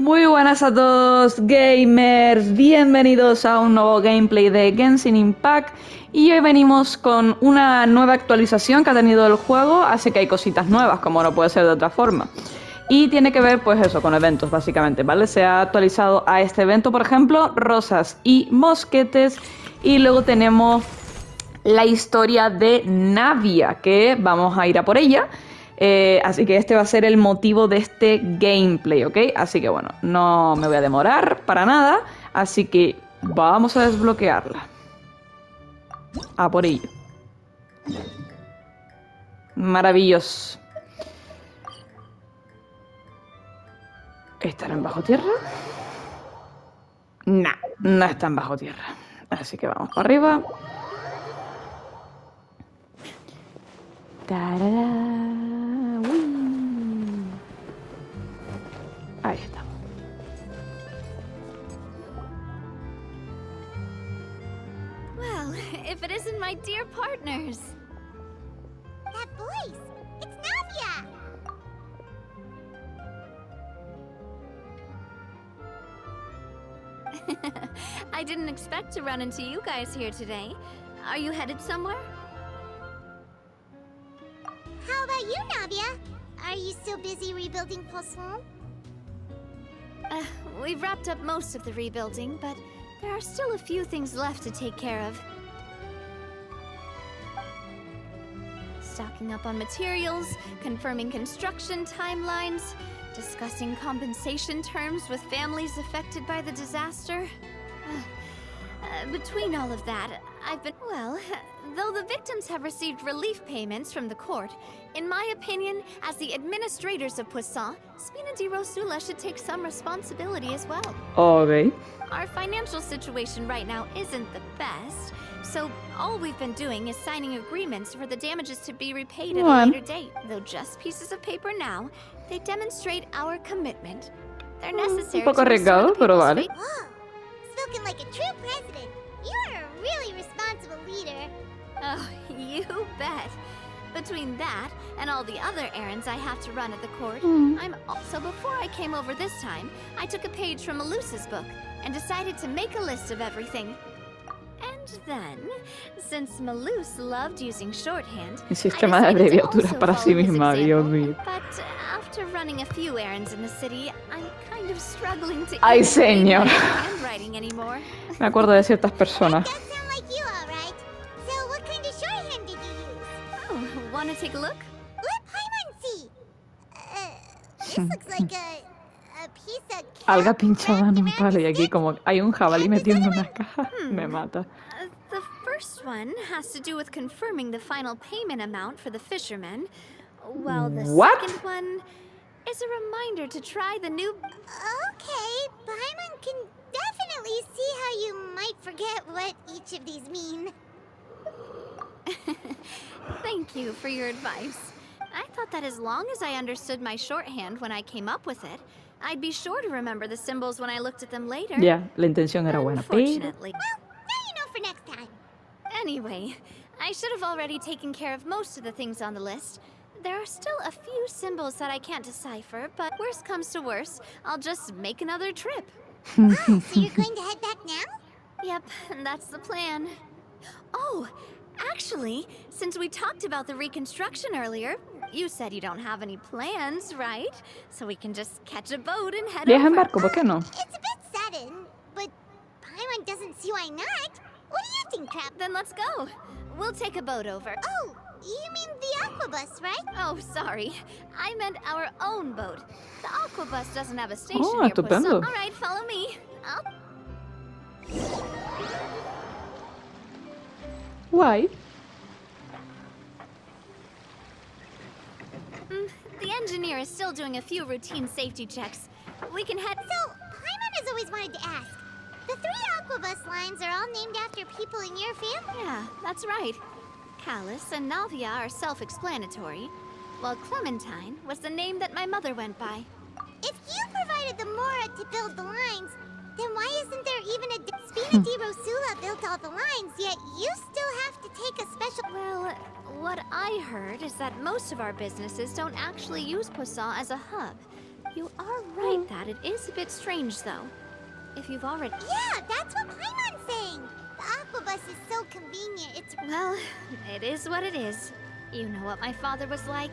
Muy buenas a todos gamers, bienvenidos a un nuevo gameplay de Genshin Impact y hoy venimos con una nueva actualización que ha tenido el juego, así que hay cositas nuevas, como no puede ser de otra forma. Y tiene que ver pues eso, con eventos básicamente, ¿vale? Se ha actualizado a este evento, por ejemplo, rosas y mosquetes, y luego tenemos la historia de Navia, que vamos a ir a por ella. Así que este va a ser el motivo de este gameplay, ¿ok? Así que bueno, no me voy a demorar para nada, así que vamos a desbloquearla. A por ello. Maravilloso. ¿Estarán bajo tierra? Nah, no están bajo tierra. Así que vamos para arriba. ¡Tarara! ¡Uy! Ahí está. Well, if it isn't my dear partners. That voice! It's Navia! I didn't expect to run into you guys here today. Are you headed somewhere? How about you, Navia? Are you still busy rebuilding Fontaine? We've wrapped up most of the rebuilding, but there are still a few things left to take care of. Stocking up on materials, confirming construction timelines, discussing compensation terms with families affected by the disaster. Between all of that, I've been... Well, though the victims have received relief payments from the court, in my opinion, as the administrators of Poisson, Spina di Rosula should take some responsibility as well. Ok. Our financial situation right now isn't the best, so all we've been doing is signing agreements for the damages to be repaid at a later date. Though just pieces of paper now, they demonstrate our commitment. They're necessary poco to restore arriesgado, the pero people's vale. faith. Whoa! Spoken like a true president. You're a really responsible leader. Oh, you bet. Between that and all the other errands I have to run at the court, So before I came over this time, I took a page from Melusa's book and decided to make a list of everything. And then, since Melus loved using shorthand, El sistema de abreviaturas para sí misma, Dios mío. But after running a few errands in the city, I'm kind of struggling to Ay, even read señor. my handwriting anymore. Me acuerdo de ciertas personas. Does sound like you, all right. So what kind of shorthand did you use? Oh, wanna take a look? Let Paimon see. This looks like a piece of Alga cap pinchada en un wrapped palo y around a aquí stick. como hay un jabalí metiendo una caja. Me mata. The first one has to do with confirming the final payment amount for the fishermen, while the What? second one is a reminder to try the new... Okay, Paimon can definitely see how you might forget what each of these mean. Thank you for your advice. I thought that as long as I understood my shorthand when I came up with it, I'd be sure to remember the symbols when I looked at them later. Ya, la intención era buena, pero... Unfortunately. Well, now you know for next time. Anyway, I should have already taken care of most of the things on the list. There are still a few symbols that I can't decipher, but worst comes to worst, I'll just make another trip. Oh, so you're going to head back now? Yep, that's the plan. Oh, actually, since we talked about the reconstruction earlier, you said you don't have any plans, right? So we can just catch a boat and head Viaja en over. barco, ¿por qué no? It's a bit sudden, but Paimon doesn't see why not. What do you think, Trap? Then let's go. We'll take a boat over. Oh, you mean the aquabus, right? Oh, sorry. I meant our own boat. The aquabus doesn't have a station Oh, near estupendo. Poisson. All right, follow me. Guay. The engineer is still doing a few routine safety checks. We can head... So, Paimon has always wanted to ask. The 3 aquabus lines are all named after people in your family? Yeah, that's right. Callus and Navia are self-explanatory, while Clementine was the name that my mother went by. If you provided the Mora to build the lines, then why isn't there even a... Spina di Rosula built all the lines, yet you still have to take a special... Well, what I heard is that most of our businesses don't actually use Poisson as a hub. You are right that it is a bit strange, though. If you've already... Yeah, that's what Paimon's saying. The aquabus is so convenient, it's... Well, it is what it is. You know what my father was like.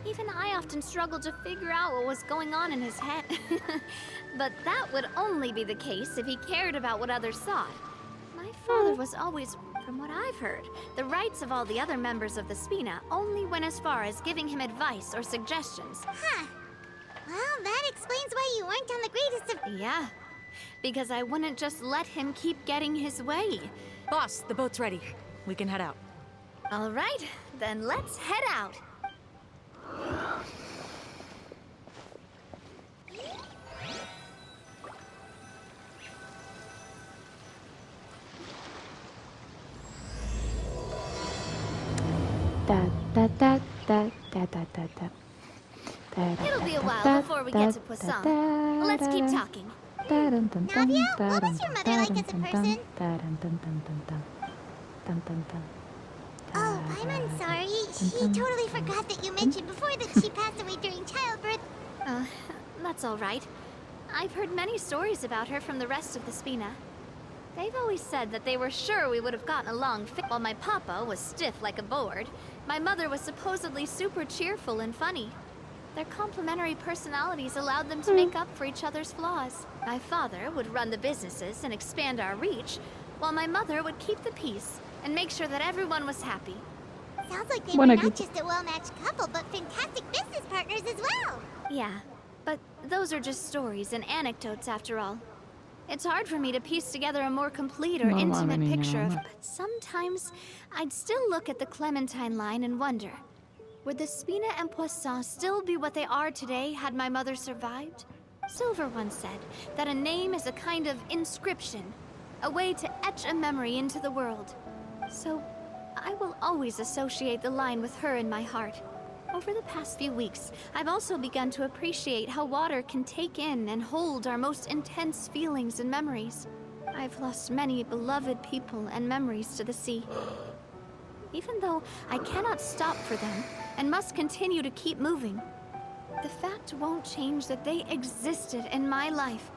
Even I often struggled to figure out what was going on in his head. But that would only be the case if he cared about what others thought. My father was always, from what I've heard, the rights of all the other members of the Spina only went as far as giving him advice or suggestions. Huh. Well, that explains why you weren't on the greatest of... Yeah, because I wouldn't just let him keep getting his way. Boss, the boat's ready. We can head out. All right, then let's head out. It'll be a while before we get to Poisson. Let's keep talking. Navia, what was your mother like as a person? Oh, Paimon's sorry. She totally forgot that you mentioned before that she passed away during childbirth. That's all right. I've heard many stories about her from the rest of the Spina. They've always said that they were sure we would have gotten along while my papa was stiff like a board. My mother was supposedly super cheerful and funny. Their complementary personalities allowed them to make up for each other's flaws. My father would run the businesses and expand our reach, while my mother would keep the peace and make sure that everyone was happy. Sounds like they were not just a well-matched couple, but fantastic business partners as well. Yeah, but those are just stories and anecdotes after all. It's hard for me to piece together a more complete or intimate picture of, but sometimes I'd still look at the Clementine line and wonder, would the Spina and Poisson still be what they are today had my mother survived? Silver once said that a name is a kind of inscription, a way to etch a memory into the world. So, I will always associate the line with her in my heart. Over the past few weeks, I've also begun to appreciate how water can take in and hold our most intense feelings and memories. I've lost many beloved people and memories to the sea. Even though I cannot stop for them and must continue to keep moving, the fact won't change that they existed in my life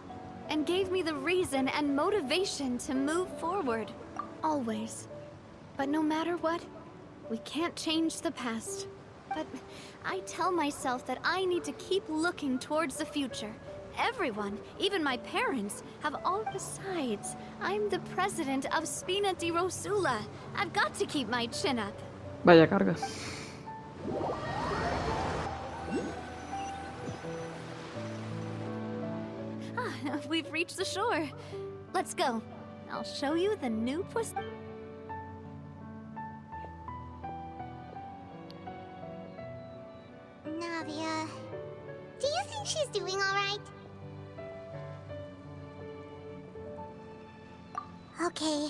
and gave me the reason and motivation to move forward. Always. But no matter what, we can't change the past. But I tell myself that I need to keep looking towards the future. Everyone, even my parents, have all besides. I'm the president of Spina di Rosula. I've got to keep my chin up. Vaya carga. We've reached the shore. Let's go. I'll show you the new Navia, do you think she's doing all right? Okay,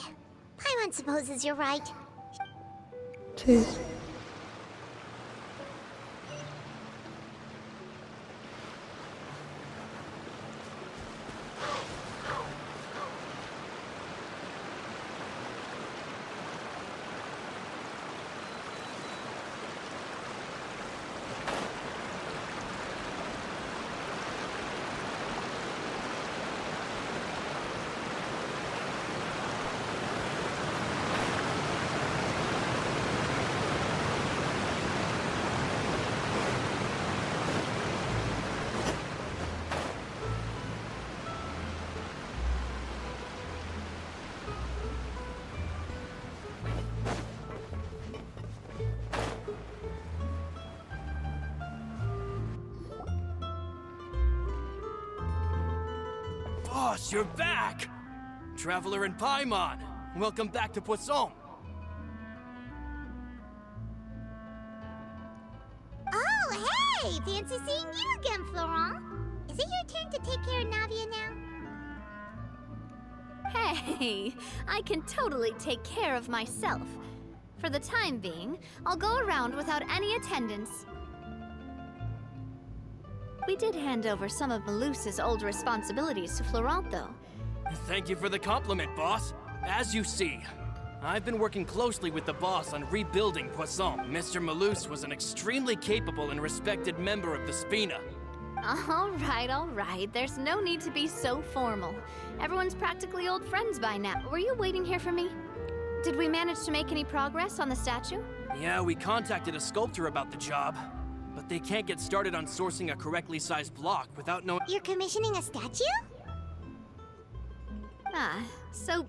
Paimon supposes you're right. Sí. Boss, you're back! Traveler and Paimon, welcome back to Poisson. Oh, hey! Fancy seeing you again, Florent. Is it your turn to take care of Navia now? Hey, I can totally take care of myself. For the time being, I'll go around without any attendance. We did hand over some of Meluse's old responsibilities to Florent, though. Thank you for the compliment, boss. As you see, I've been working closely with the boss on rebuilding Poisson. Mr. Meluse was an extremely capable and respected member of the Spina. All right. There's no need to be so formal. Everyone's practically old friends by now. Were you waiting here for me? Did we manage to make any progress on the statue? Yeah, we contacted a sculptor about the job, but they can't get started on sourcing a correctly sized block without knowing. You're commissioning a statue? So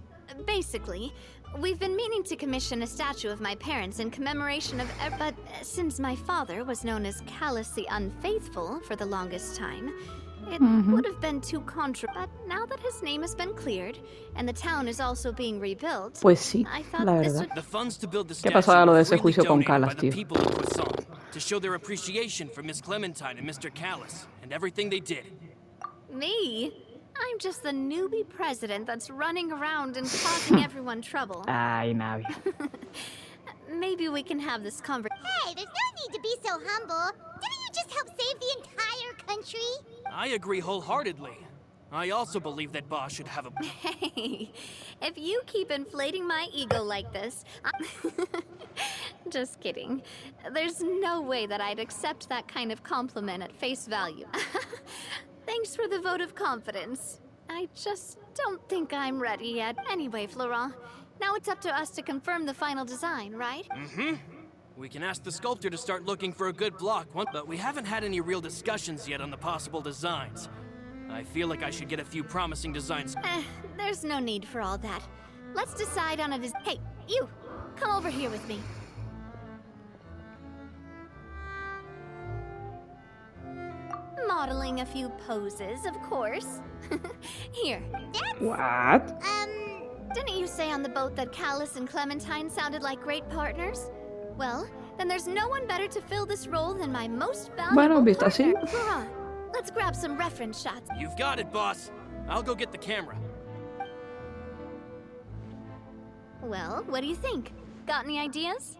basically, we've been meaning to commission a statue of my parents in commemoration of but since my father was known as callously unfaithful for the longest time, it would have been too but now that his name has been cleared and the town is also being rebuilt, Pues sí, I thought la this verdad. would The funds to build the ¿Qué statue pasará lo de were ese freely juicio con donated by Callas, the tío? people of Croissant to show their appreciation for Miss Clementine and Mr. Callas and everything they did. Me? I'm just the newbie president that's running around and causing everyone trouble. Ay, Navia. Maybe we can have this conversation. Hey, there's no need to be so humble. Didn't you just help save the entire country? I agree wholeheartedly. I also believe that Boss should have a. Hey, if you keep inflating my ego like this, just kidding. There's no way that I'd accept that kind of compliment at face value. Thanks for the vote of confidence. I just don't think I'm ready yet. Anyway, Florent, now it's up to us to confirm the final design, right? We can ask the sculptor to start looking for a good block, but we haven't had any real discussions yet on the possible designs. I feel like I should get a few promising designs. There's no need for all that. Let's decide on a Hey, you! Come over here with me. Modeling a few poses, of course. Here. What? Didn't you say on the boat that Callus and Clementine sounded like great partners? Well, then there's no one better to fill this role than my most valuable Bueno, visto así. partner. Florent, let's grab some reference shots. You've got it, boss. I'll go get the camera. Well, what do you think? Got any ideas?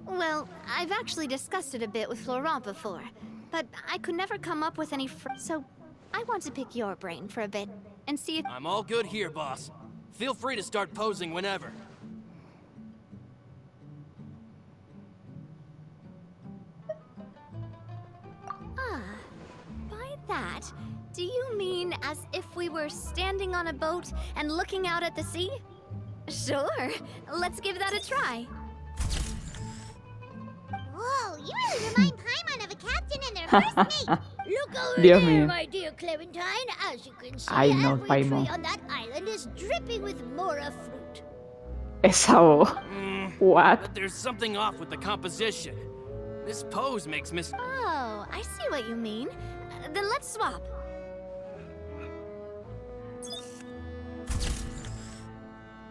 Well, I've actually discussed it a bit with Florent before, but I could never come up with any so I want to pick your brain for a bit and see if I'm all good here, boss. Feel free to start posing whenever. By that, do you mean as if we were standing on a boat and looking out at the sea? Sure, let's give that a try. Whoa, you really remind Paimon of a captain and their first mate. Look over Dios there, mío. my dear Clementine. As you can see, Ay, no, every Paimon. tree on that island is dripping with mora fruit. Esa voz. What? But there's something off with the composition. This pose makes Miss. Oh, I see what you mean. Then let's swap.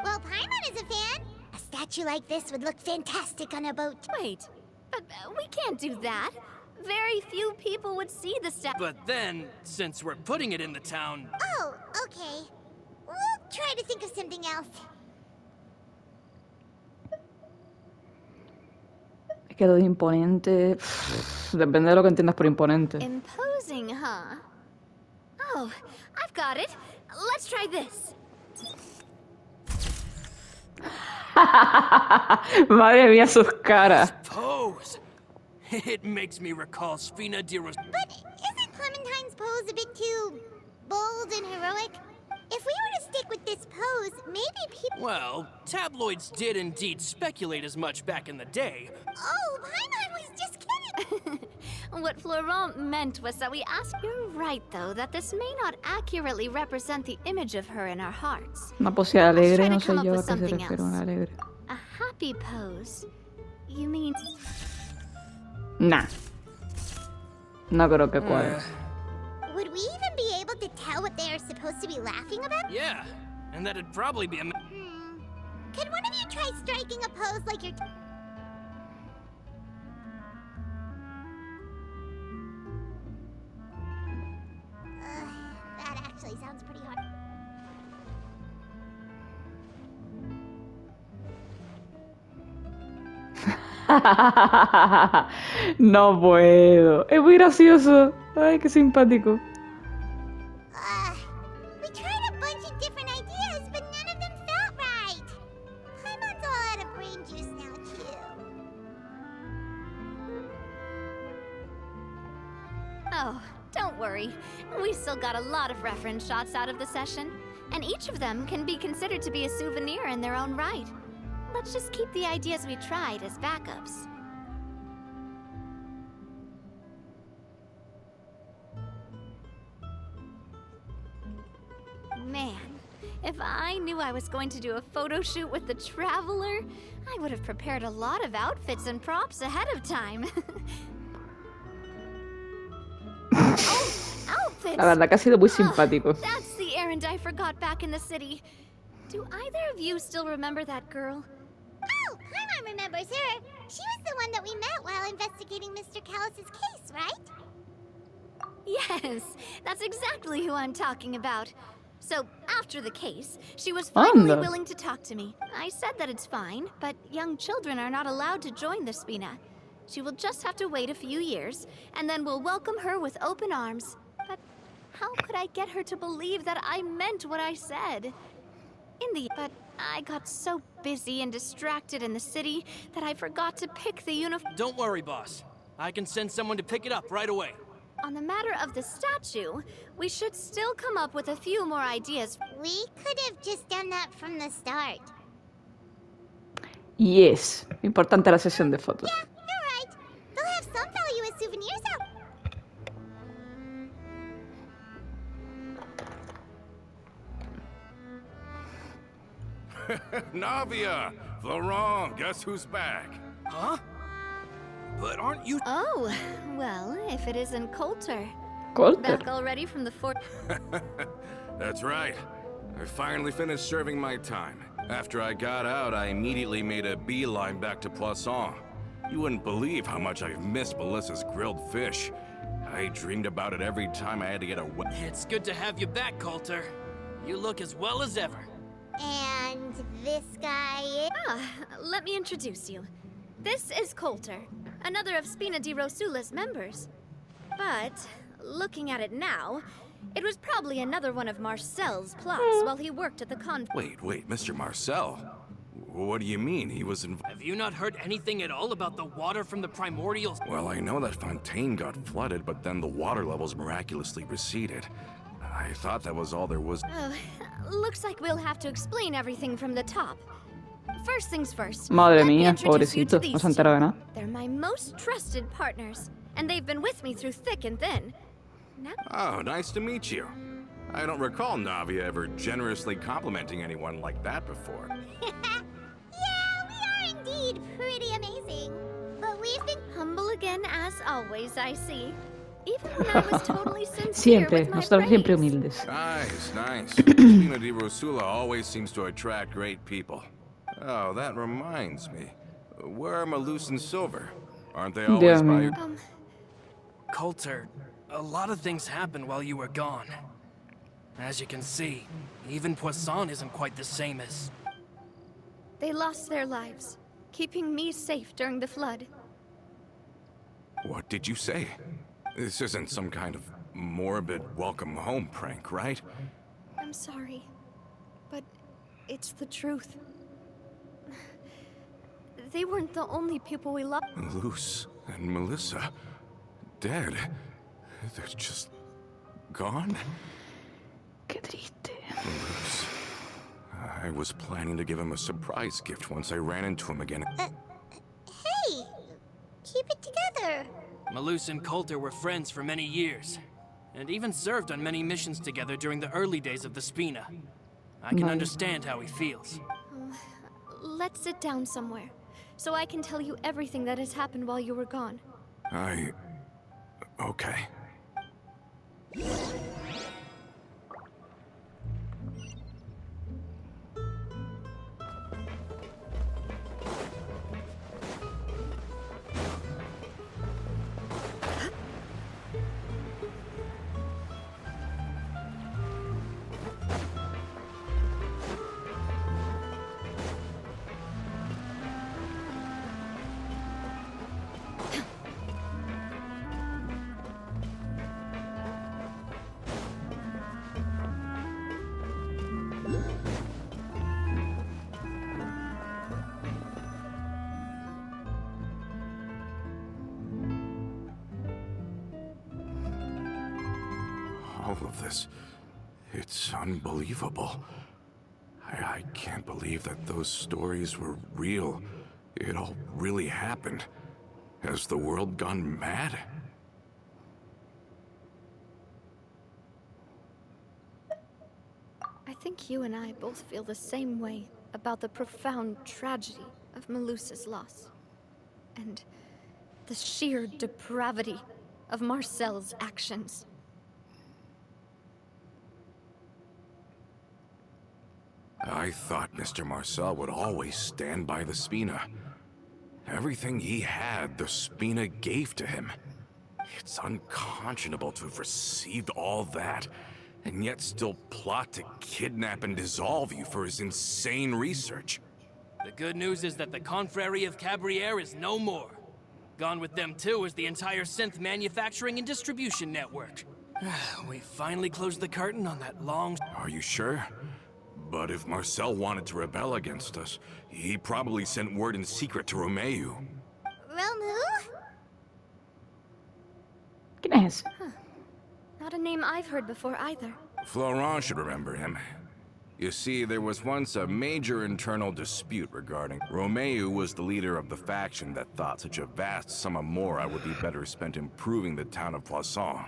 Well, Paimon is a fan. A statue like this would look fantastic on a boat. Wait, but we can't do that. Very few people would see the statue. But then, since we're putting it in the town, Oh, okay. We'll try to think of something else. Es que lo de imponente. Depende de lo que entiendas por imponente. Imposing, huh? Oh, I've got it. Let's try this. Madre mía, sus caras. pose. It makes me recall Sfina Diros. But isn't Clementine's pose a bit too bold and heroic? If we were to stick with this pose, maybe people... Well, tabloids did indeed speculate as much back in the day. Oh, Paimon was just kidding! What Florent meant was that we asked. You're right, though, that this may not accurately represent the image of her in our hearts. Una pose alegre, try to no sé come up yo a with qué se something refiere else. una alegre. A happy pose? You mean... Nah. No creo que cuadre. Would we even be able to tell what they are supposed to be laughing about? Yeah, and that'd probably be a. Could one of you try striking a pose like you're... that actually sounds pretty hard. No puedo. Es muy gracioso. Ay, qué simpático. We tried a bunch of different ideas, but none of them felt right. Paimon's all out of brain juice now, too. Oh, don't We still got a lot of reference shots out of the session, and each of them can be considered to be a souvenir in their own right. Let's just keep the ideas we tried as backups. Man, if I knew I was going to do a photo shoot with the Traveler, I would have prepared a lot of outfits and props ahead of time. Oh, outfits! La verdad que ha sido muy simpático. That's the errand I forgot back in the city. Do either of you still remember that girl? Oh, Paimon remembers her. She was the one that we met while investigating Mr. Callus's case, right? Yes, that's exactly who I'm talking about. So, after the case, she was finally Anda. willing to talk to me. I said that it's fine, but young children are not allowed to join the Spina. She will just have to wait a few years, and then we'll welcome her with open arms. But how could I get her to believe that I meant what I said? But I got so busy and distracted in the city that I forgot to pick the uniform. Don't worry, boss. I can send someone to pick it up right away. On the matter of the statue, we should still come up with a few more ideas. We could have just done that from the start. Yes. Importante la sesión de fotos. Yeah, you're right. They'll have some value as souvenirs out. Navia! Florent, guess who's back? Huh? But aren't you... Oh, well, if it isn't Coulter. Coulter. Back already from the fort. That's right. I finally finished serving my time. After I got out, I immediately made a beeline back to Poisson. You wouldn't believe how much I've missed Melissa's grilled fish. I dreamed about it every time I had to get away. It's good to have you back, Coulter. You look as well as ever. And this guy is... Ah, let me introduce you. This is Coulter, another of Spina di Rosula's members. But, looking at it now, it was probably another one of Marcel's plots while he worked at the Wait, Mr. Marcel? What do you mean he was involved? Have you not heard anything at all about the water from the primordials? Well, I know that Fontaine got flooded, but then the water levels miraculously receded. I thought that was all there was. Oh, looks like we'll have to explain everything from the top. First things first. Madre let me mía, introduce you to pobrecito. No these se ha enterado de nada. They're my most trusted partners, and they've been with me through thick and thin. Now, Oh, nice to meet you. I don't recall Navia ever generously complimenting anyone like that before. Yeah, we are indeed pretty amazing. But we've been... humble again as always, I see. Even when I was totally sincere Siempre, with my nosotros siempre praise. humildes. Nice. Spina di Rosula always seems to attract great people. Oh, that reminds me. Where are Malus and Silver? Aren't they always Dios by mío. your... Coulter, a lot of things happened while you were gone. As you can see, even Poisson isn't quite the same as... They lost their lives, keeping me safe during the flood. What did you say? This isn't some kind of morbid welcome home prank, right? I'm sorry, but it's the truth. They weren't the only people we loved. Malus and Melissa, dead. They're just gone? Qué triste. Malus. I was planning to give him a surprise gift once I ran into him again. Hey, keep it together. Malus and Coulter were friends for many years, and even served on many missions together during the early days of the Spina. I can Nice. understand how he feels. Let's sit down somewhere, so I can tell you everything that has happened while you were gone. Okay. all of this. It's unbelievable. I can't believe that those stories were real. It all really happened. Has the world gone mad? I think you and I both feel the same way about the profound tragedy of Melusa's loss. And the sheer depravity of Marcel's actions. I thought Mr. Marcel would always stand by the Spina. Everything he had, the Spina gave to him. It's unconscionable to have received all that, and yet still plot to kidnap and dissolve you for his insane research. The good news is that the Confrérie of Cabriere is no more. Gone with them too is the entire synth manufacturing and distribution network. We finally closed the curtain on that long... Are you sure? But if Marcel wanted to rebel against us, he probably sent word in secret to Romeu. Romu? ¿Quién es? Not a name I've heard before either. Florent should remember him. You see, there was once a major internal dispute regarding... Romeu was the leader of the faction that thought such a vast sum of mora would be better spent improving the town of Poisson.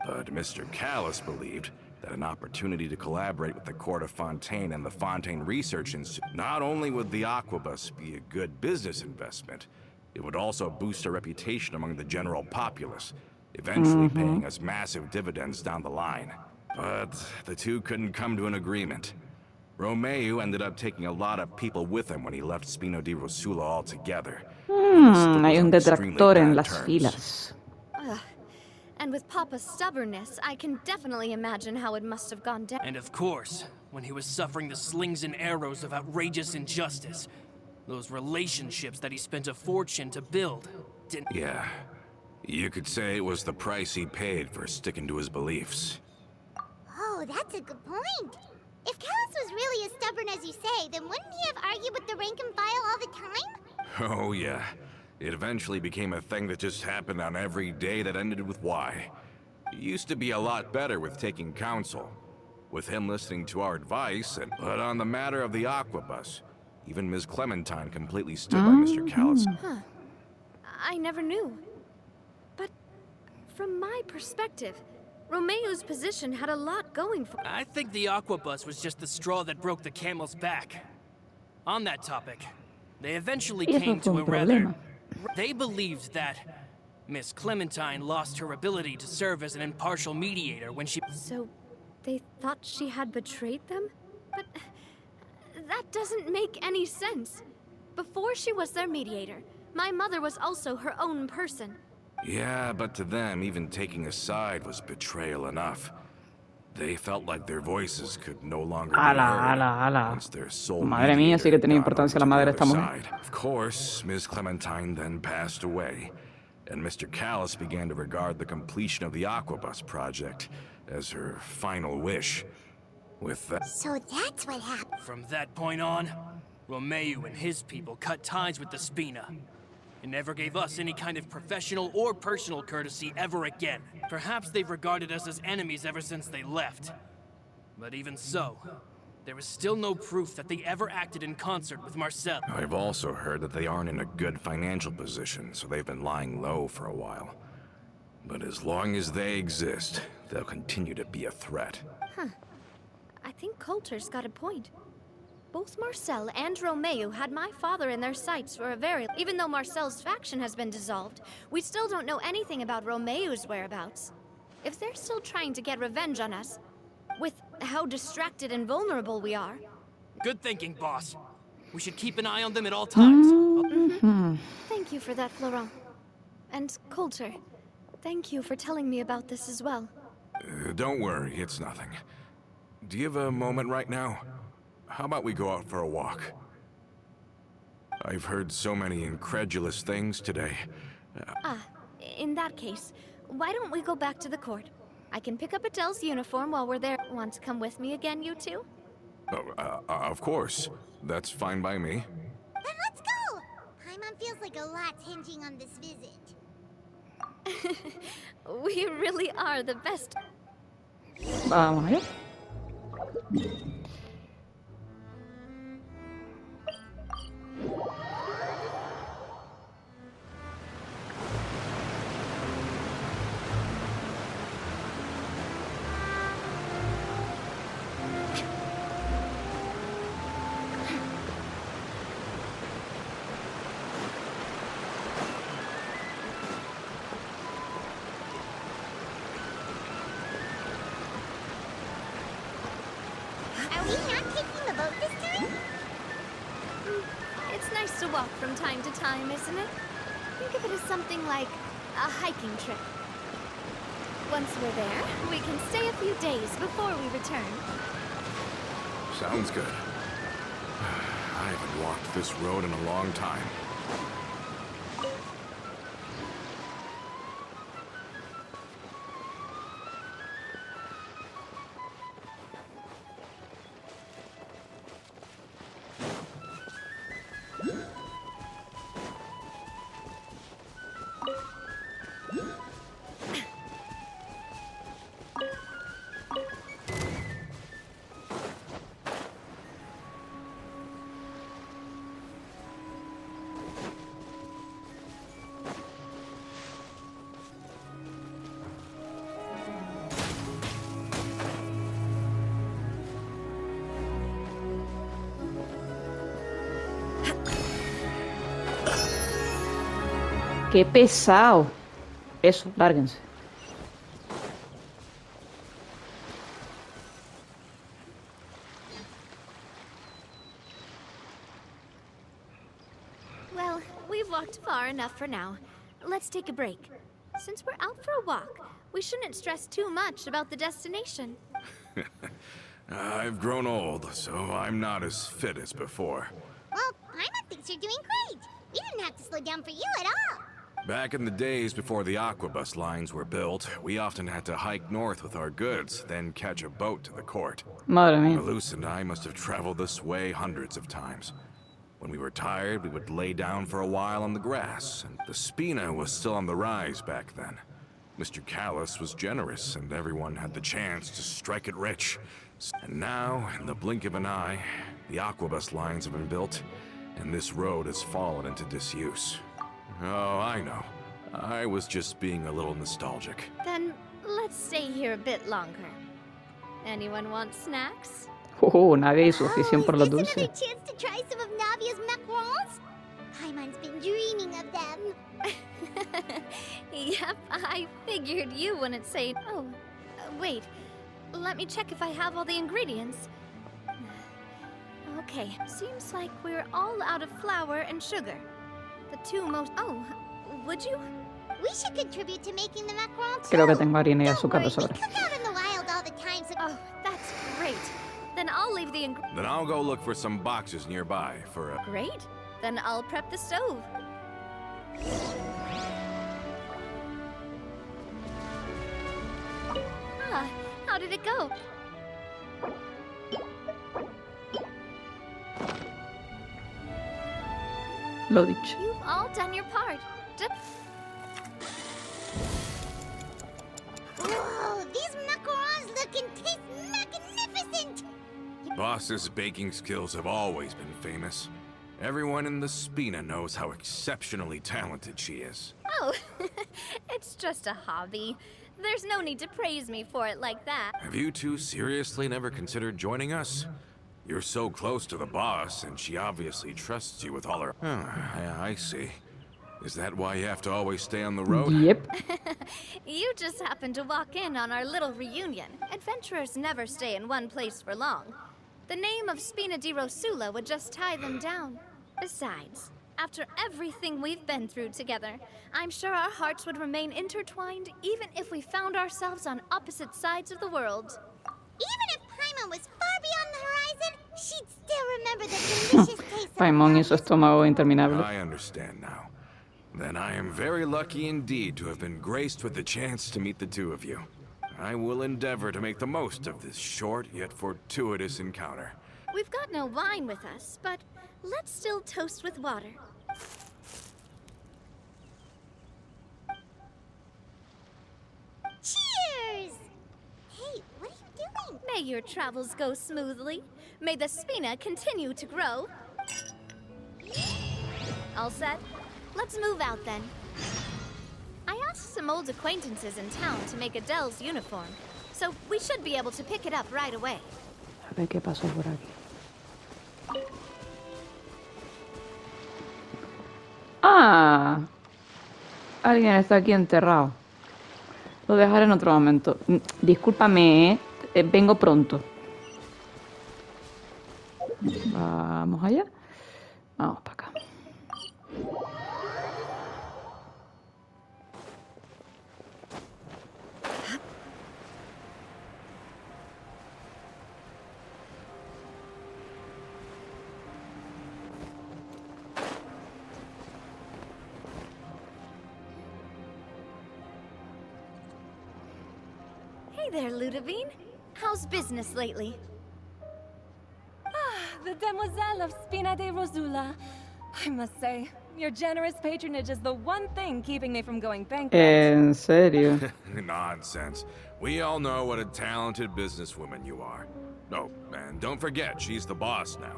But Mr. Callis believed that an opportunity to collaborate with the court of Fontaine and the Fontaine Research Institute, not only would the Aquabus be a good business investment, it would also boost our reputation among the general populace, eventually paying us massive dividends down the line. But the two couldn't come to an agreement. Romeu ended up taking a lot of people with him when he left Spino di Rosula altogether. Hay un detractor en las filas. And with Papa's stubbornness, I can definitely imagine how it must have gone down. And of course, when he was suffering the slings and arrows of outrageous injustice, those relationships that he spent a fortune to build didn't... Yeah, you could say it was the price he paid for sticking to his beliefs. Oh, that's a good point. If Callus was really as stubborn as you say, then wouldn't he have argued with the rank and file all the time? Oh yeah. It eventually became a thing that just happened on every day that ended with Y. He used to be a lot better with taking counsel, with him listening to our advice, but on the matter of the Aquabus, even Ms. Clementine completely stood by Mr. Callis. Huh. I never knew. But from my perspective, Romeu's position had a lot going for... I think the Aquabus was just the straw that broke the camel's back. On that topic, they eventually came to a rather... They believed that Miss Clementine lost her ability to serve as an impartial mediator when she... So, they thought she had betrayed them? But that doesn't make any sense. Before she was their mediator, my mother was also her own person. Yeah, but to them, even taking a side was betrayal enough. They felt like their voices could no longer be heard once their soul Madre mía, sí que tenía importancia la madre de esta mujer. side. Of course, Ms. Clementine then passed away, and Mr. Callis began to regard the completion of the Aquabus project as her final wish. With that... So that's what happened. From that point on, Romeu and his people cut ties with the Spina. And never gave us any kind of professional or personal courtesy ever again. Perhaps they've regarded us as enemies ever since they left. But even so, there is still no proof that they ever acted in concert with Marcel. I've also heard that they aren't in a good financial position, so they've been lying low for a while. But as long as they exist, they'll continue to be a threat. I think Coulter's got a point. Both Marcel and Romeu had my father in their sights for a very... Even though Marcel's faction has been dissolved, we still don't know anything about Romeu's whereabouts. If they're still trying to get revenge on us, with how distracted and vulnerable we are... Good thinking, boss. We should keep an eye on them at all times. Thank you for that, Florent. And Coulter, thank you for telling me about this as well. Don't worry, it's nothing. Do you have a moment right now? How about we go out for a walk? I've heard so many incredulous things today. In that case, why don't we go back to the court? I can pick up Adele's uniform while we're there. Want to come with me again, you two? Of course. That's fine by me. Then let's go! Paimon feels like a lot's hinging on this visit. We really are the best. Vamos allá. Are we not taking the boat this time? It's nice to walk from time to time, isn't it? Think of it as something like a hiking trip. Once we're there, we can stay a few days before we return. Sounds good. I haven't walked this road in a long time. ¡Qué pesado! Eso, lárguense. Well, we've walked far enough for now. Let's take a break. Since we're out for a walk, we shouldn't stress too much about the destination. I've grown old, so I'm not as fit as before. Well, Paimon thinks you're doing great. We didn't have to slow down for you at all. Back in the days before the aquabus lines were built, we often had to hike north with our goods, then catch a boat to the court. Madre mía. Malus and I must have traveled this way hundreds of times. When we were tired, we would lay down for a while on the grass, and the Spina was still on the rise back then. Mr. Callus was generous, and everyone had the chance to strike it rich. And now, in the blink of an eye, the aquabus lines have been built, and this road has fallen into disuse. Oh, I know. I was just being a little nostalgic. Then let's stay here a bit longer. Anyone want snacks? Navia y su afición por is los this dulces. another chance to try some of Navia's macarons? Paimon's been dreaming of them. Yep, I figured you wouldn't say. Oh, wait. Let me check if I have all the ingredients. Okay, seems like we're all out of flour and sugar. The two most. Oh, would you? We should contribute to making the macarons. Creo que tengo harina y Don't azúcar worry, de we sobra. cook out in the wild all the time, so Oh, that's great. Then I'll leave the ingredients. Then I'll go look for some boxes nearby for a... Great. Then I'll prep the stove. Ah, how did it go? Lo dicho. You've all done your part. whoa, these macarons look and taste magnificent. Boss's baking skills have always been famous. Everyone in the Spina knows how exceptionally talented she is. Oh, it's just a hobby. There's no need to praise me for it like that. Have you two seriously never considered joining us? You're so close to the boss, and she obviously trusts you with all her... Yeah, I see. Is that why you have to always stay on the road? Yep. You just happened to walk in on our little reunion. Adventurers never stay in one place for long. The name of Spina di Rosula would just tie them down. Besides, after everything we've been through together, I'm sure our hearts would remain intertwined even if we found ourselves on opposite sides of the world. Even if Paimon was far beyond the horizon, she'd still remember the delicious taste of Paimon y su estómago interminable. I understand now. Then I am very lucky indeed to have been graced with the chance to meet the two of you. I will endeavor to make the most of this short yet fortuitous encounter. We've got no wine with us, but let's still toast with water. Cheers! Hey, what are you May your travels go smoothly. May the Spina continue to grow. All set? Let's move out then. I asked some old acquaintances in town to make Adele's uniform, so we should be able to pick it up right away. A ver qué pasó por aquí. Ah, alguien está aquí enterrado. Lo dejaré en otro momento. Discúlpame, vengo pronto. Vamos allá. Vamos para acá. Hey there, Ludovine. How's business lately? The Demoiselle of Spina de Rosula. I must say, your generous patronage is the one thing keeping me from going bankrupt. ¿En serio? Nonsense. We all know what a talented businesswoman you are. Oh, and don't forget, she's the boss now.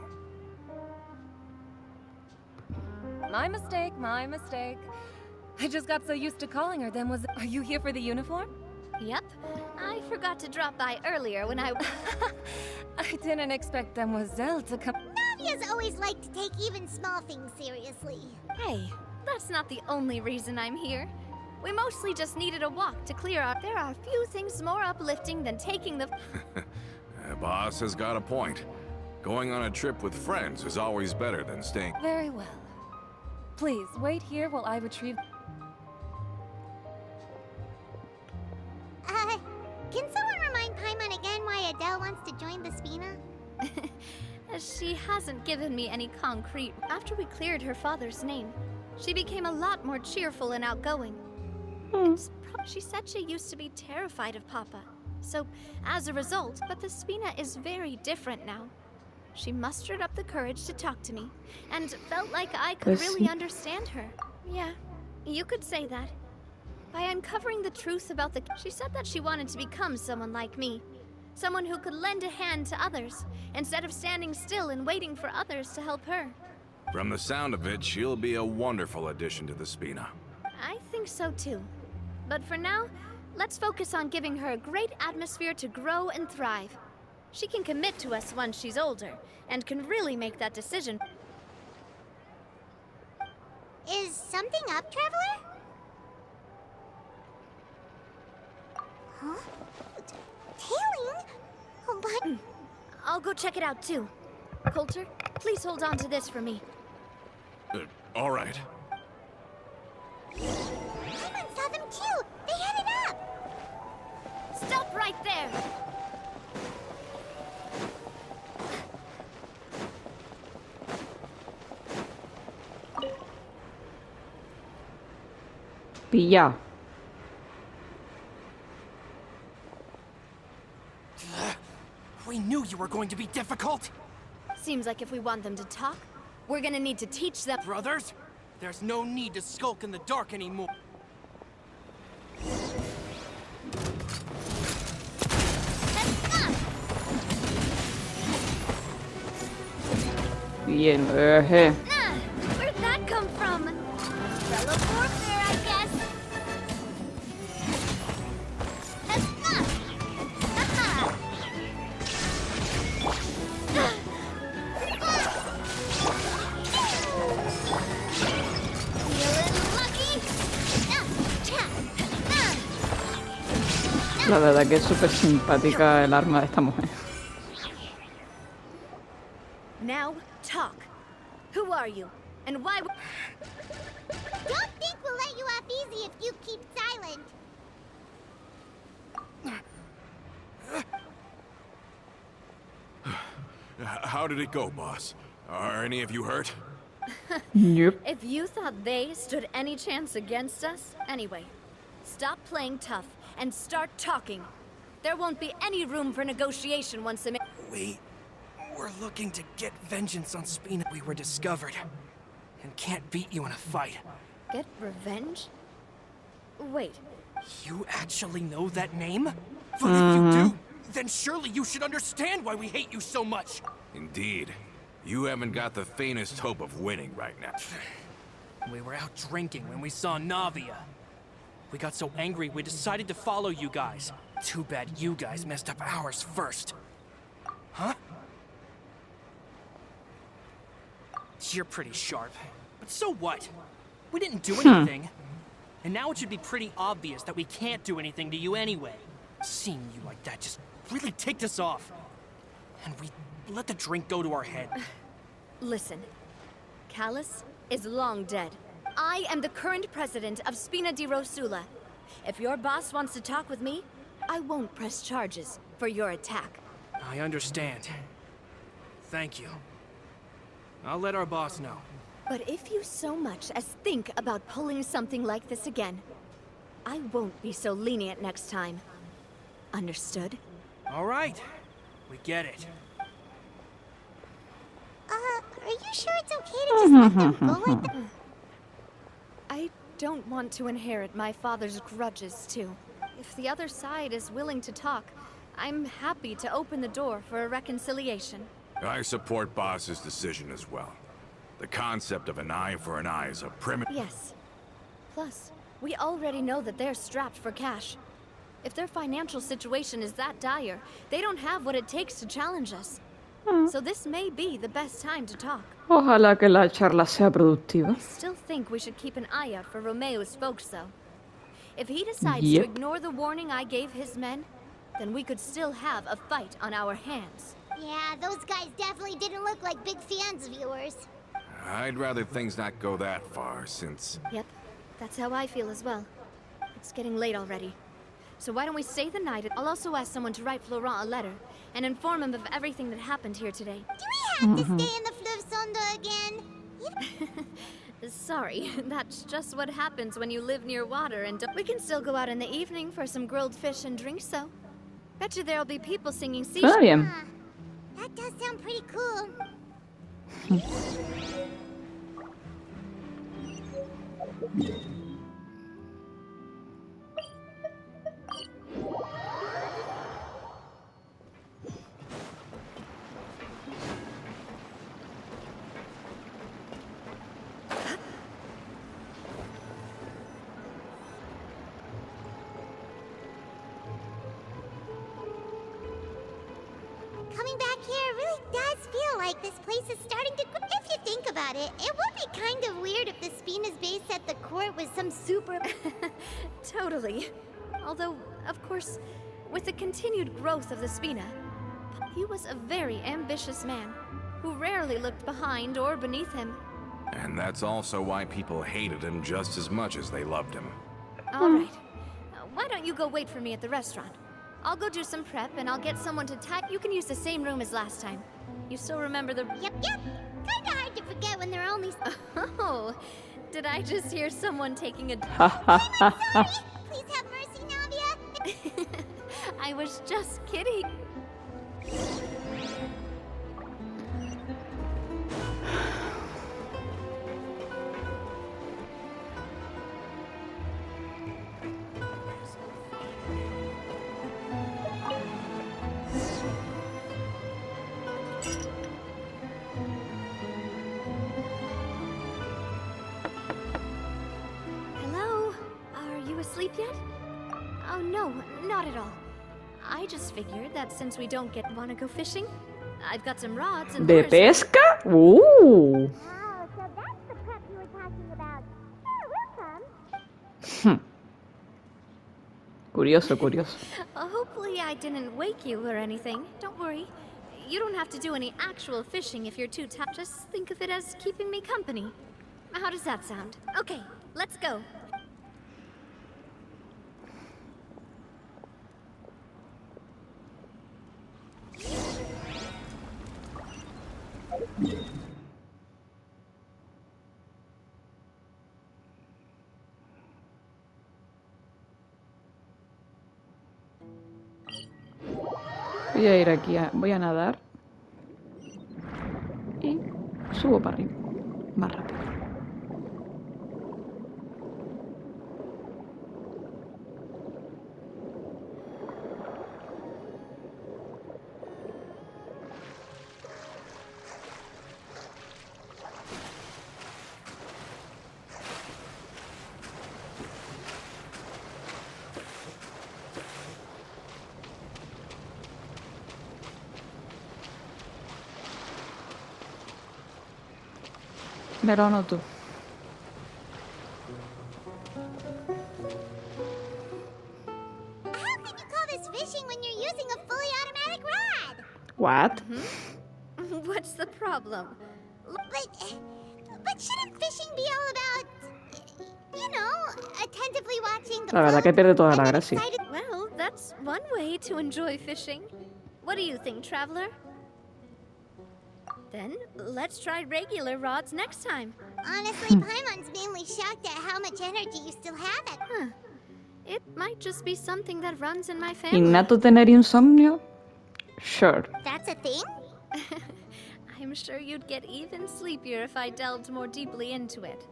My mistake, my mistake. I just got so used to calling her Demoiselle. Are you here for the uniform? Yep. I forgot to drop by earlier when I... I didn't expect Demoiselle to come. Navia's always liked to take even small things seriously. Hey, that's not the only reason I'm here. We mostly just needed a walk to clear out. There are few things more uplifting than taking the... Boss has got a point. Going on a trip with friends is always better than staying. Very well. Please, wait here while I retrieve... Can someone remind Paimon again why Adele wants to join the Spina? She hasn't given me any concrete. After we cleared her father's name, she became a lot more cheerful and outgoing. She said she used to be terrified of Papa. So, as a result, but the Spina is very different now. She mustered up the courage to talk to me, and felt like I could really understand her. Yeah, you could say that. By uncovering the truth about the... She said that she wanted to become someone like me. Someone who could lend a hand to others, instead of standing still and waiting for others to help her. From the sound of it, she'll be a wonderful addition to the Spina. I think so too. But for now, let's focus on giving her a great atmosphere to grow and thrive. She can commit to us once she's older, and can really make that decision. Is something up, Traveler? Huh? Tailing? Oh, but... I'll go check it out too. Coulter, please hold on to this for me. All right. Paimon saw them too! They headed up! Stop right there! Pilla. We knew you were going to be difficult! Seems like if we want them to talk, we're gonna need to teach them. Brothers, there's no need to skulk in the dark anymore. Bien, Where'd that come from? Fellow warfare, I guess. La verdad que es súper simpática el arma de esta mujer. Now, talk. Who are you? And why... Don't think we'll let you off easy if you keep silent. How did it go, boss? Are any of you hurt? Yep. If you thought they stood any chance against us, anyway, stop playing tough and start talking. There won't be any room for negotiation once the... We're looking to get vengeance on Spina. We were discovered, and can't beat you in a fight. Get revenge? Wait, You actually know that name? But if you do, Then surely you should understand why we hate you so much! Indeed. You haven't got the faintest hope of winning right now. We were out drinking when we saw Navia. We got so angry we decided to follow you guys. Too bad you guys messed up ours first. Huh? You're pretty sharp. But so what? We didn't do anything. And now it should be pretty obvious that we can't do anything to you anyway. Seeing you like that just really ticked us off. And we let the drink go to our head. Listen, Callus is long dead. I am the current president of Spina di Rosula. If your boss wants to talk with me, I won't press charges for your attack. I understand. Thank you. I'll let our boss know. But if you so much as think about pulling something like this again, I won't be so lenient next time. Understood? All right. We get it. Are you sure it's okay to just let them go like that? I don't want to inherit my father's grudges, too. If the other side is willing to talk, I'm happy to open the door for a reconciliation. I support Boss's decision as well. The concept of an eye for an eye is a primitive... Yes. Plus, we already know that they're strapped for cash. If their financial situation is that dire, they don't have what it takes to challenge us. So this may be the best time to talk. Ojalá que la charla sea productiva. I still think we should keep an eye out for Romeo's folks, though. If he decides Yep. to ignore the warning I gave his men, then we could still have a fight on our hands. Yeah, those guys definitely didn't look like big fans of yours. I'd rather things not go that far, since... Yep, that's how I feel as well. It's getting late already. So why don't we stay the night? I'll also ask someone to write Florent a letter and inform him of everything that happened here today. Do we have to stay in the Fleuve Sonda again? Sorry, that's just what happens when you live near water and we can still go out in the evening for some grilled fish and drinks, though. Bet you there'll be people singing sea Suena bien. That does sound pretty cool. Coming back here really does feel like this place is starting to grow. If you think about it, it would be kind of weird if the Spina's base at the court was some super... Totally. Although, of course, with the continued growth of the Spina, he was a very ambitious man who rarely looked behind or beneath him. And that's also why people hated him just as much as they loved him. All right. Why don't you go wait for me at the restaurant? I'll go do some prep and I'll get someone to type. You can use the same room as last time. You still remember the... Yep. Kinda hard to forget when there are only... Oh, did I just hear someone taking a... Sorry! Please have mercy, Navia! I was just kidding. Hello? Are you asleep yet? Oh no, not at all. I just figured that since we don't wanna go fishing, I've got some rods and ¿De lures. pesca? Oh, so that's the prep you were talking about. Sure, we'll come. Curioso, curioso. Hopefully I didn't wake you or anything. Don't worry. You don't have to do any actual fishing if you're too tired. Just think of it as keeping me company. How does that sound? Okay, let's go. Voy a ir aquí, voy a nadar. Y subo para arriba. Más rápido. Me lo anoto. How can you call this fishing when you're using a fully automatic rod? What? What's the problem? But shouldn't fishing be all about, you know, attentively watching the La verdad que float pierde toda and la then gracia. excited- Well, that's one way to enjoy fishing. What do you think, traveler? Then let's try regular rods next time. Honestly, Paimon's mainly shocked at how much energy you still have it. Huh. It might just be something that runs in my family. ¿Innato tener insomnio? Sure. That's a thing? I'm sure you'd get even sleepier if I delved more deeply into it.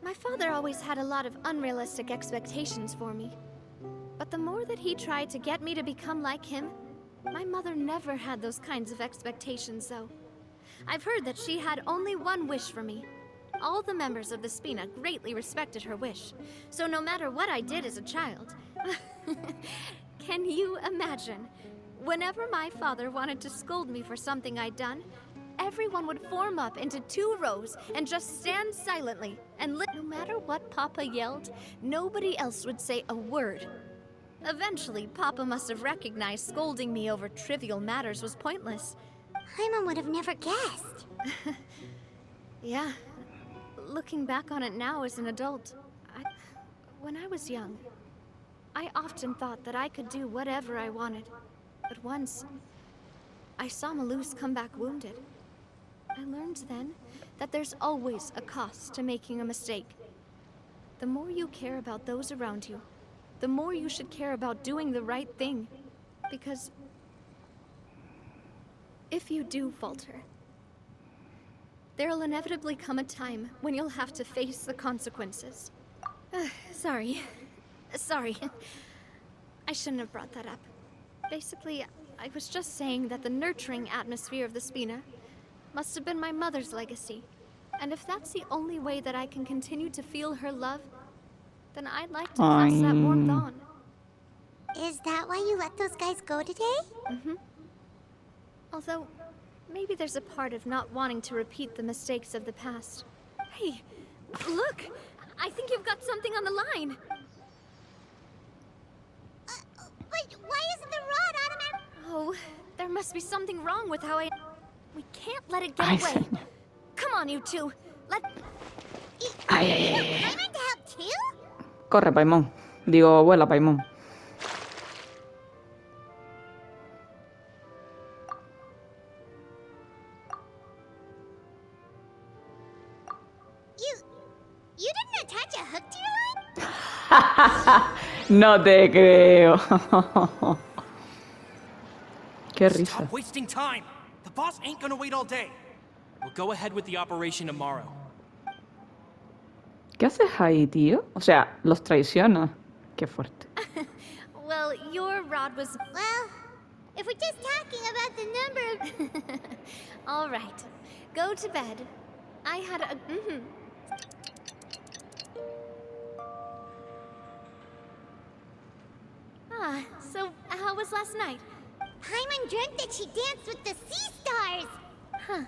My father always had a lot of unrealistic expectations for me. But the more that he tried to get me to become like him, my mother never had those kinds of expectations, though. I've heard that she had only one wish for me. All the members of the Spina greatly respected her wish, so no matter what I did as a child... Can you imagine? Whenever my father wanted to scold me for something I'd done, everyone would form up into 2 rows and just stand silently, and no matter what Papa yelled, nobody else would say a word. Eventually, Papa must have recognized scolding me over trivial matters was pointless. Paimon would have never guessed. Yeah. Looking back on it now as an adult, when I was young, I often thought that I could do whatever I wanted. But once, I saw Malus come back wounded. I learned then that there's always a cost to making a mistake. The more you care about those around you, the more you should care about doing the right thing. Because if you do falter, there'll inevitably come a time when you'll have to face the consequences. Sorry. I shouldn't have brought that up. Basically, I was just saying that the nurturing atmosphere of the Spina must have been my mother's legacy. And if that's the only way that I can continue to feel her love, then I'd like to pass that warmth on. Is that why you let those guys go today? Mm-hmm. Although, maybe there's a part of not wanting to repeat the mistakes of the past. Hey, look! I think you've got something on the line! But why isn't the rod automatic? Oh, there must be something wrong with how we can't let it get Ay, away. señor. Come on, you two. Ay. Paimon to help too? Corre, Paimon. Digo, vuela, Paimon. You didn't attach a hook to your line? No te creo. Qué risa. Stop wasting time! The boss ain't gonna wait all day. We'll go ahead with the operation tomorrow. ¿Qué haces ahí, tío? O sea, los traiciona. Qué fuerte. Well, your rod was... Well, if we're just talking about the number of... All right. Go to bed. I had a... So how was last night? Paimon dreamt that she danced with the sea stars! Huh.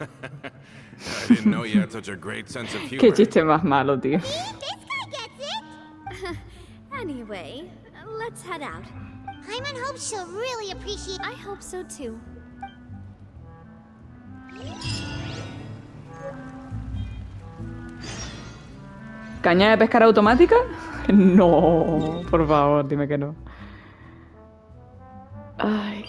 I didn't know you had such a great sense of Qué humor. chiste más malo, tío. See? This guy gets it! Anyway, let's head out. Paimon hopes she'll really appreciate... I hope so too. ¿Caña de pescar automática? No, por favor, dime que no. Ay.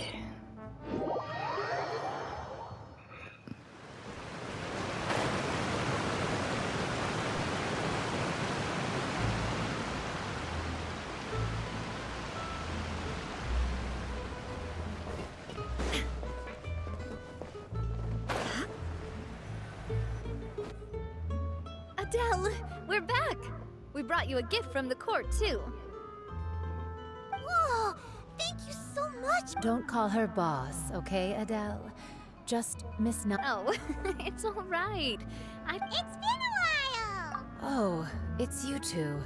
Adele, we're back. We brought you a gift from the court too. Whoa! Thank you so much! Don't call her boss, okay, Adele? Just Miss Oh, it's all right. It's been a while! Oh, it's you two.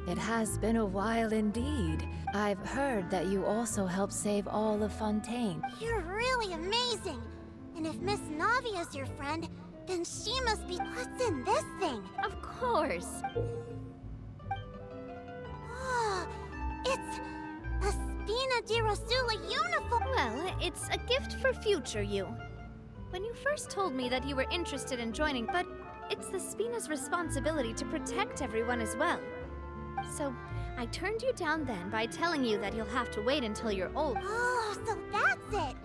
It has been a while indeed. I've heard that you also helped save all of Fontaine. You're really amazing! And if Miss Navia's your friend, Then she must be... What's in this thing? Of course. Oh, it's a Spina di Rosula uniform. Well, it's a gift for future you. When you first told me that you were interested in joining, but it's the Spina's responsibility to protect everyone as well. So, I turned you down then by telling you that you'll have to wait until you're old. Oh, so that's it.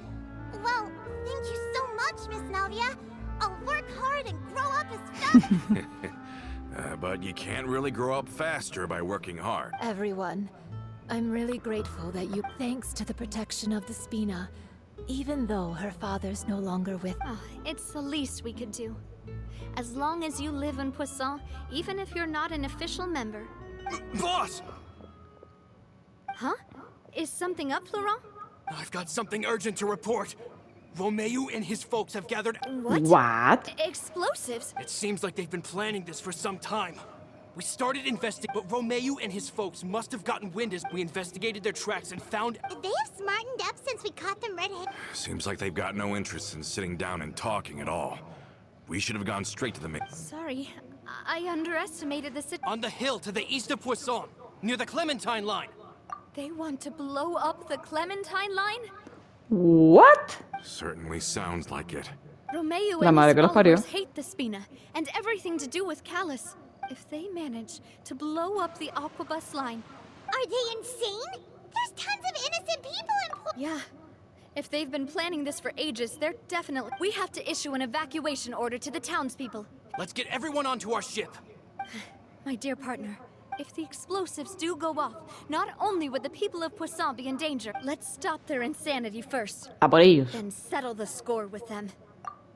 Well, thank you so much, Miss Navia. I'll work hard and grow up as fast. But you can't really grow up faster by working hard. Everyone, I'm really grateful that you... Thanks to the protection of the Spina, even though her father's no longer with... Oh, it's the least we could do. As long as you live in Poisson, even if you're not an official member. Boss! Huh? Is something up, Florent? I've got something urgent to report. Romeu and his folks have gathered... What? What? Explosives? It seems like they've been planning this for some time. We started investigating, but Romeu and his folks must have gotten wind as we investigated their tracks and found... They have smartened up since we caught them red-handed. Seems like they've got no interest in sitting down and talking at all. We should have gone straight to the main... Sorry, I underestimated the On the hill to the east of Poisson, near the Clementine line. They want to blow up the Clementine line? What? Certainly sounds like it. Romeu La and madre his que los parió. followers hate the Spina, and everything to do with Callus. If they manage to blow up the Aquabus line... Are they insane? There's tons of innocent people in Yeah. If they've been planning this for ages, they're definitely... We have to issue an evacuation order to the townspeople. Let's get everyone onto our ship. My dear partner, if the explosives do go off, not only would the people of Poisson be in danger, let's stop their insanity first. A por ellos. Then settle the score with them.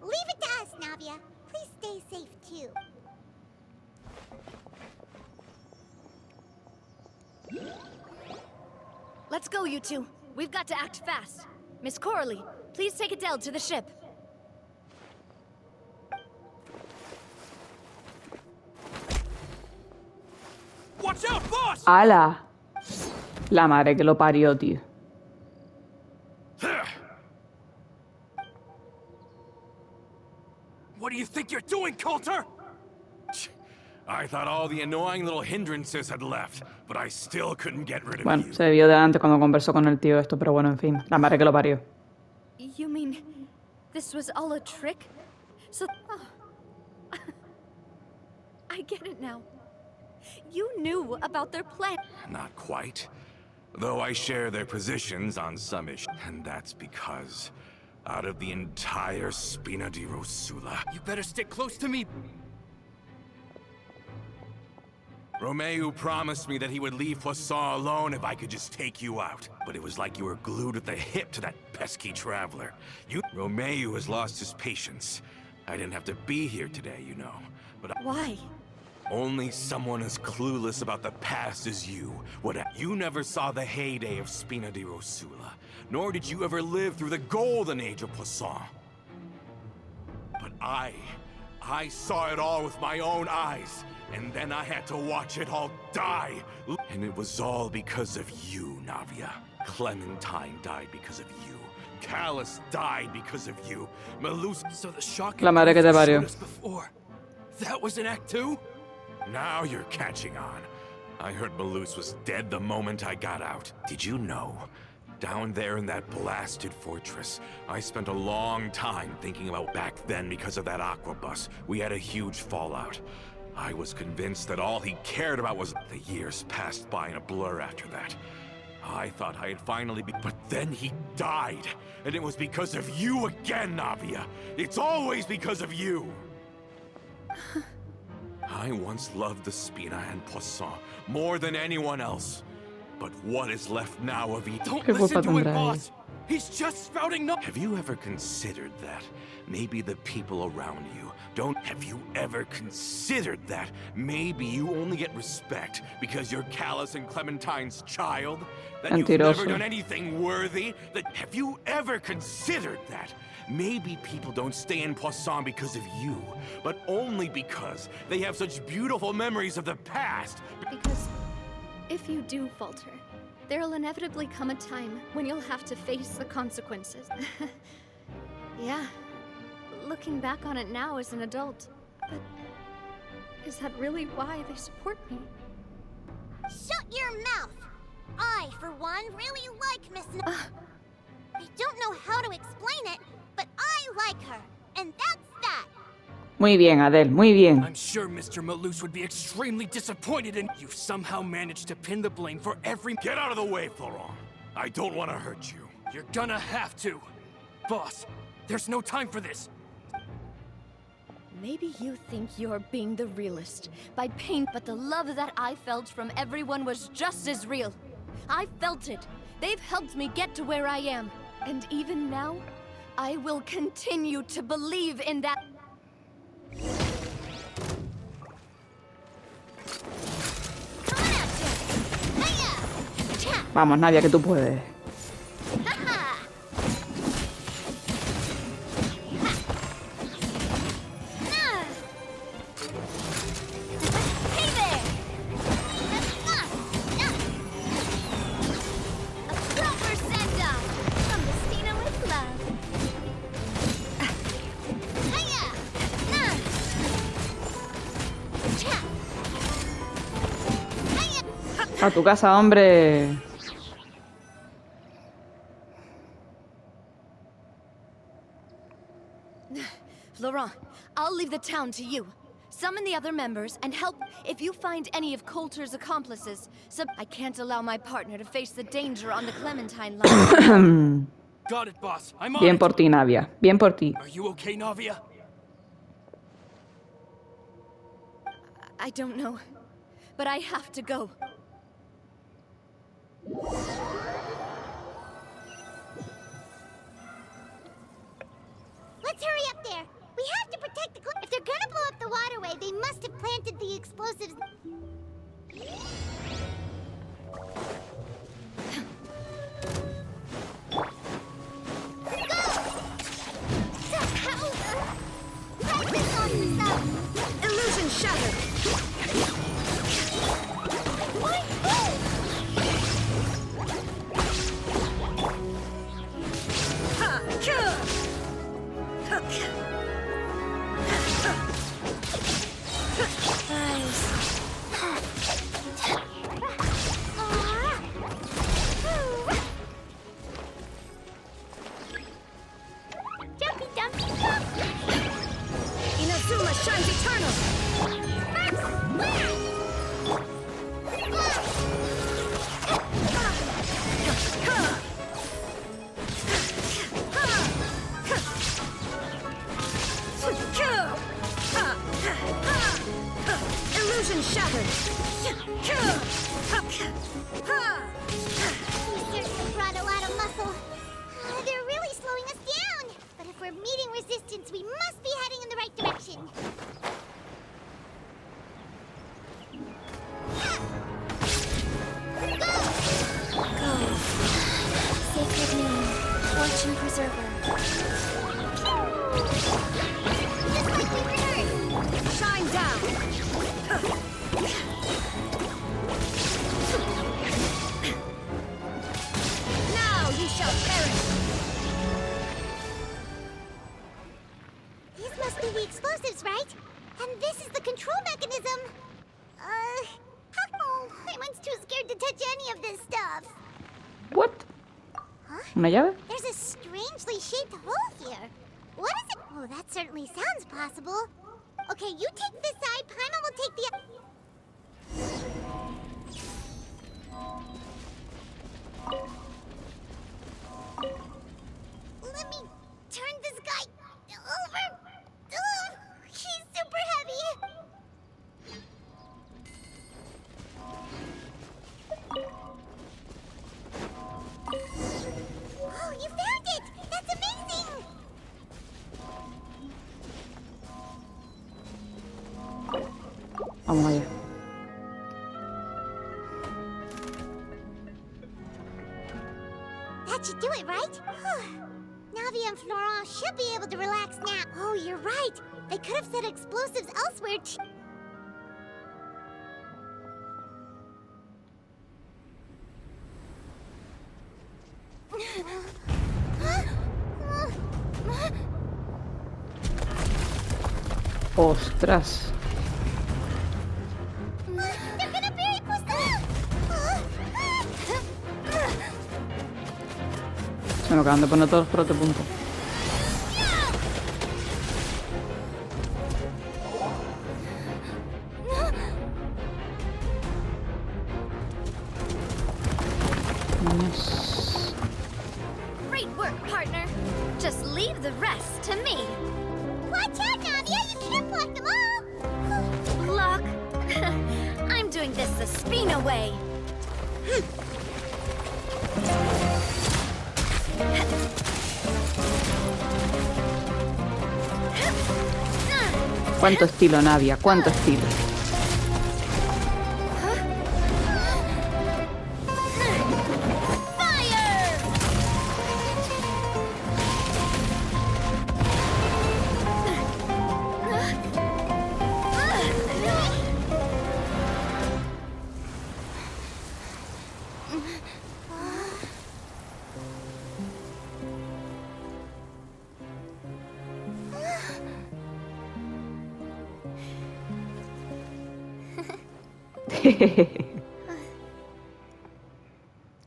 Leave it to us, Navia. Please stay safe, too. Let's go, you two. We've got to act fast. Miss Coralie, please take Adele to the ship. Watch out, boss! ¡Hala! La madre que lo parió, tío. What do you think you're doing, Coulter? I thought all the annoying little hindrances had left, but I still couldn't get rid of Bueno, you. se debió de antes cuando conversó con el tío esto, pero bueno, en fin. La madre que lo parió. You mean this was all a trick? So... Oh. I get it now. You knew about their plan. Not quite. Though I share their positions on some issues. And that's because, out of the entire Spina di Rosula, You better stick close to me. Romeu promised me that he would leave Poisson alone if I could just take you out. But it was like you were glued at the hip to that pesky traveler. Romeu has lost his patience. I didn't have to be here today, you know. But Why? only someone as clueless about the past as you would have. You never saw the heyday of Spina di Rosula, nor did you ever live through the golden age of Poisson. But I saw it all with my own eyes, and then I had to watch it all die. And it was all because of you, Navia. Clementine died because of you. Callus died because of you. Melus... So the shock La madre que te parió. showed us before. That was in Act 2? Now you're catching on. I heard Malus was dead the moment I got out. Did you know? Down there in that blasted fortress, I spent a long time thinking about back then because of that aquabus. We had a huge fallout. I was convinced that all he cared about was... The years passed by in a blur after that. I thought I had finally But then he died. And it was because of you again, Navia. It's always because of you. I once loved the Spina and Poisson more than anyone else. But what is left now of Eden? Don't ¿Qué listen culpa to him, tendrá boss. He's just spouting no... Have you ever considered that? Maybe the people around you don't... Have you ever considered that? Maybe you only get respect because you're Callus and Clementine's child? That you've Mentiroso. never done anything worthy? That... Have you ever considered that? Maybe people don't stay in Poisson because of you, but only because they have such beautiful memories of the past. Because if you do falter, there'll inevitably come a time when you'll have to face the consequences. Yeah. looking back on it now as an adult, but is that really why they support me? Shut your mouth! I, for one, really like Miss I don't know how to explain it, but I like her, and that's that. Muy bien, Adele, muy bien. I'm sure Mr. Malus would be extremely disappointed in you've somehow managed to pin the blame for every— Get out of the way, Florent. I don't want to hurt you. You're gonna have to. Boss, there's no time for this. Maybe you think you're being the realist by pain, but the love that I felt from everyone was just as real. I felt it. They've helped me get to where I am. And even now, I will continue to believe in that. Vamos, Navia, que tú puedes. A tu casa, hombre. Laurent, I'll leave the town to you. Summon the other members and help if you find any of Coulter's accomplices. I can't allow my partner to face the danger on the Clementine line. Got it, boss. I'm on Bien it. por ti, Navia. Bien por ti. Are you okay, Navia? I don't know, but I have to go. Let's hurry up there. We have to protect the... If they're gonna blow up the waterway, they must have planted the explosives... Illusion shattered! Jumpy, jumpy, jump! Inazuma shines eternal! Illusion shattered! We certainly brought a lot of muscle. They're really slowing us down. But if we're meeting resistance, we must be heading in the right direction. Sacred name, fortune preserver. Just like we heard. Shine down! Now you shall perish! These must be the explosives, right? And this is the control mechanism. Everyone's too scared to touch any of this stuff. What? Huh? ¿Una llave? There's a strangely shaped hole here. What is it? Oh, that certainly sounds possible. Okay, you take this side, Paimon will take the... Let me turn this guy over. Ugh, he's super heavy. Oh, you found it! That's amazing! Vamos allá. That should do it, right? Navia and Florent should be able to relax now. Oh, you're right. They could have set explosives elsewhere too. Ostras. They're gonna bury Poisson! Se me acaban de poner todos por otro punto. Niños. Great work, partner. Just leave the rest to me. Watch out, Navia! You can't block them all! Block. I'm doing this the Spina way. Cuánto estilo, Navia, cuánto estilo.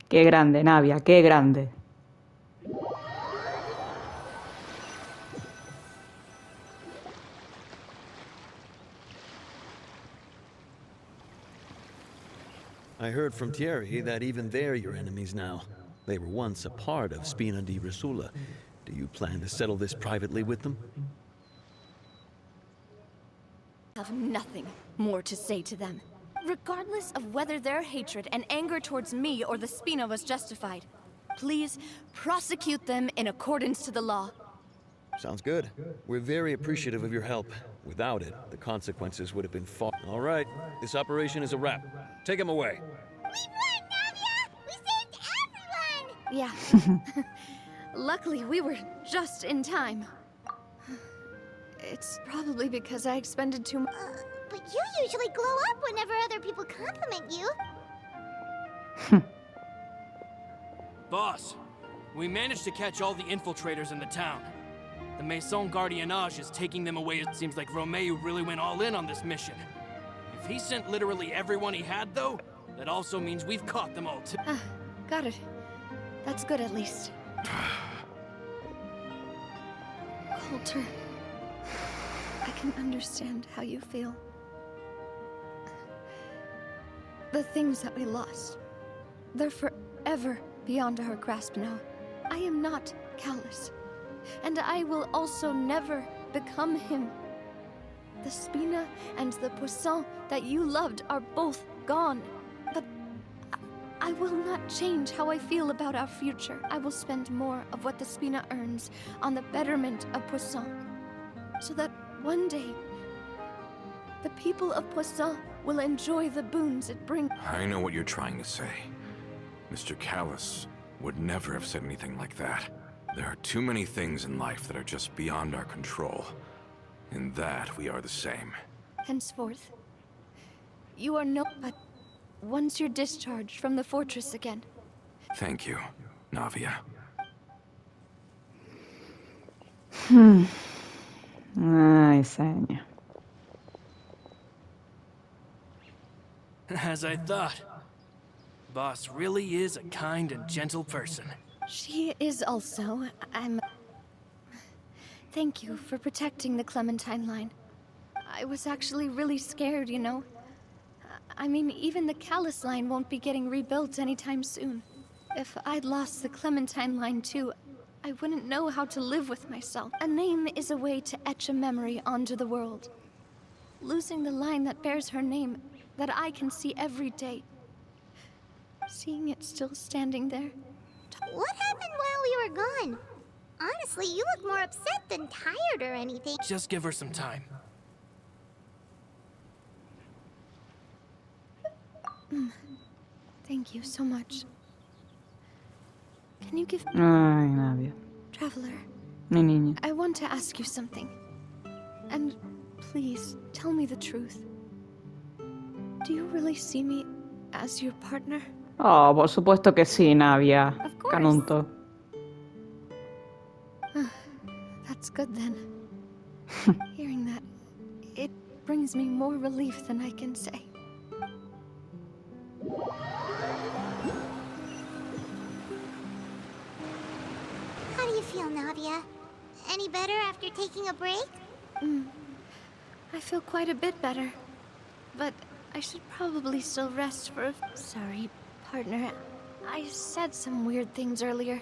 Qué grande, Navia, qué grande. I heard from Thierry that even they're your enemies now. They were once a part of Spina di Rosula. Do you plan to settle this privately with them? I have nothing more to say to them. Regardless of whether their hatred and anger towards me or the Spina was justified, please prosecute them in accordance to the law. Sounds good. We're very appreciative of your help. Without it, the consequences would have been far. All right, this operation is a wrap. Take him away. We won, Navia! We saved everyone! Yeah. Luckily, we were just in time. It's probably because I expended too much. But you usually glow up whenever other people compliment you. Boss, we managed to catch all the infiltrators in the town. The Maison Gardiennage is taking them away. It seems like Romeo really went all in on this mission. If he sent literally everyone he had, though, that also means we've caught them all too. Got it. That's good at least. Coulter, I can understand how you feel. The things that we lost, they're forever beyond our grasp now. I am not callous, and I will also never become him. The Spina and the Poisson that you loved are both gone, but I will not change how I feel about our future. I will spend more of what the Spina earns on the betterment of Poisson, so that one day, the people of Poisson will enjoy the boons it brings. I know what you're trying to say. Mr. Callus would never have said anything like that. There are too many things in life that are just beyond our control. In that, we are the same. Henceforth, you are no... But once you're discharged from the fortress again... Thank you, Navia. Ay, señor. As I thought. Boss really is a kind and gentle person. She is also... Thank you for protecting the Clementine line. I was actually really scared, you know. I mean, even the Callus line won't be getting rebuilt anytime soon. If I'd lost the Clementine line too, I wouldn't know how to live with myself. A name is a way to etch a memory onto the world. Losing the line that bears her name, that I can see every day. Seeing it still standing there. What happened while we were gone? Honestly, you look more upset than tired or anything. Just give her some time. Thank you so much. Can you give me... Ay, Navia. Traveler, Mi niña. I want to ask you something. And please, tell me the truth. Do you really see me as your partner? Oh, por supuesto que sí, Navia. Of course. Canunto. That's good then. Hearing that, brings me more relief than I can say. How do you feel, Navia? Any better after taking a break? I feel quite a bit better. But I should probably still rest for a... Sorry, partner. I said some weird things earlier.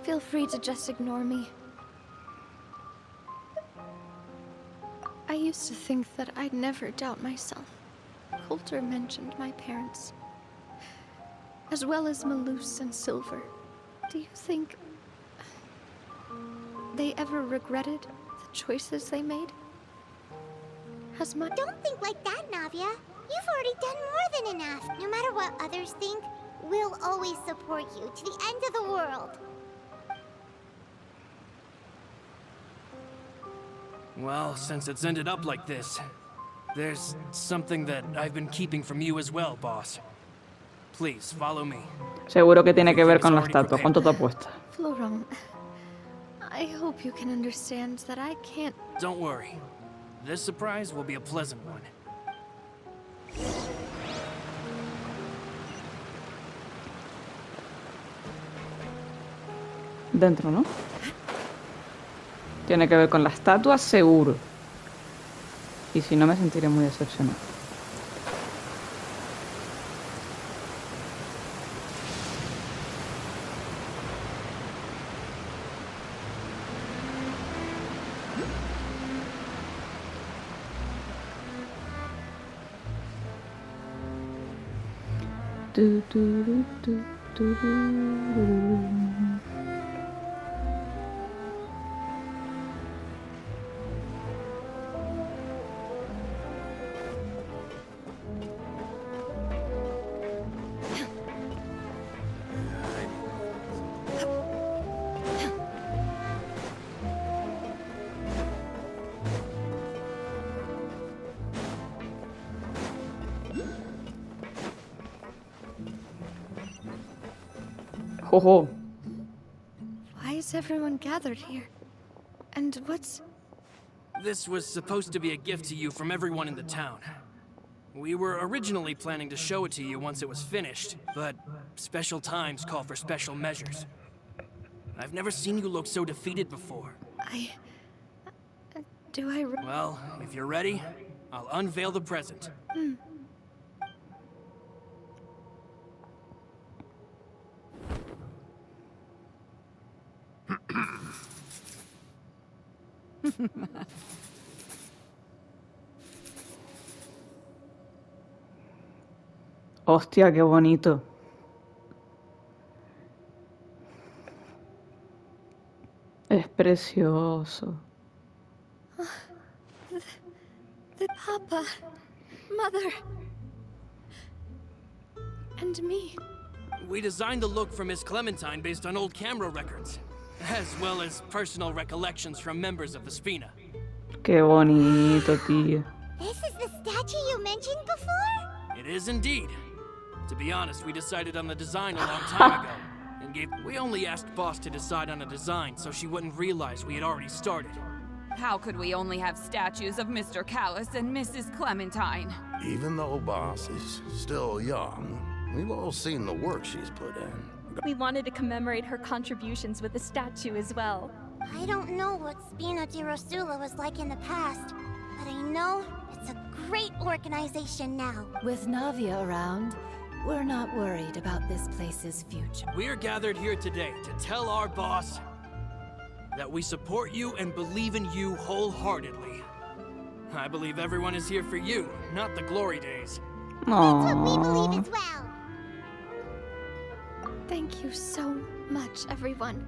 Feel free to just ignore me. I used to think that I'd never doubt myself. Coulter mentioned my parents, as well as Malus and Silver. Do you think they ever regretted the choices they made? Has my... Don't think like that, Navia. You've already done more than enough. No matter what others think, we'll always support you to the end of the world. Well, since it's ended up like this, there's something that I've been keeping from you as well, boss. Please, follow me. Seguro que tiene que ver con la estatua. ¿Cuánto te apuesta? Florent, I hope you can understand that I can't... Don't worry. This surprise will be a pleasant one. Dentro, ¿no? Tiene que ver con la estatua, seguro. Y si no, me sentiré muy decepcionado. Ojo. Why is everyone gathered here? And what's... This was supposed to be a gift to you from everyone in the town. We were originally planning to show it to you once it was finished, but special times call for special measures. I've never seen you look so defeated before. Do I... Well, if you're ready, I'll unveil the present. Hostia, qué bonito. Es precioso. The Papa, Mother, and me. We designed the look for Miss Clementine based on old camera records, as well as personal recollections from members of the Spina. Qué bonito, tío. This is the statue you mentioned before? It is indeed. To be honest, we decided on the design a long time ago, and we only asked Boss to decide on a design so she wouldn't realize we had already started. How could we only have statues of Mr. Callus and Mrs. Clementine? Even though Boss is still young, we've all seen the work she's put in. We wanted to commemorate her contributions with a statue as well. I don't know what Spina di Rosula was like in the past, but I know it's a great organization now. With Navia around, we're not worried about this place's future. We're gathered here today to tell our boss that we support you and believe in you wholeheartedly. I believe everyone is here for you, not the glory days. That's what we believe as well. Thank you so much, everyone.